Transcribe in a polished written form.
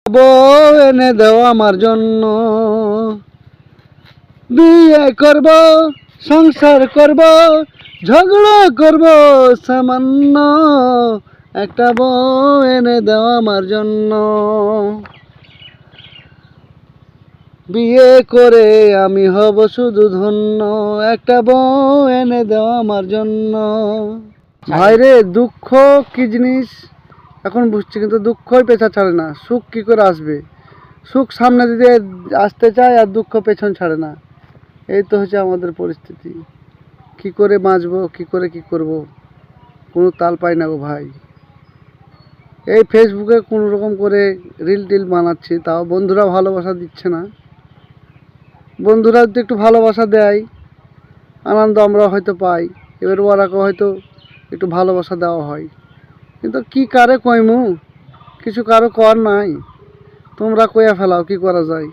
বউ এনে দাও আমার জন্য, বিয়ে করব, সংসার করব, ঝগড়া করব সামান্য, একটা বউ এনে দাও আমার জন্য। বিয়ে করে আমি হব শুধু ধন্য, একটা বউ এনে দাও আমার জন্য। ভাইরে, দুঃখ কি জিনিস এখন বুঝছি, কিন্তু দুঃখই পেছা ছাড়ে না। সুখ কি করে আসবে? সুখ সামনে দিয়ে আসতে চায় আর দুঃখ পেছন ছাড়ে না। এই তো হচ্ছে আমাদের পরিস্থিতি। কি করে বাঁচবো, কি করে কি করব, কোনো তাল পাই না গো ভাই। এই ফেসবুকে কোনো রকম করে রিল টিল বানাচ্ছি, তাও বন্ধুরা ভালোবাসা দিচ্ছে না। বন্ধুরা যদি একটু ভালোবাসা দেয়, আনন্দ আমরা হয়তো পাই, এবার ওরাকে হয়তো একটু ভালোবাসা দেওয়া হয়। কিন্তু কি কারে কইমু, কিছু কারো কর নাই। তোমরা কইয়া ফেলাও কি করা যায়।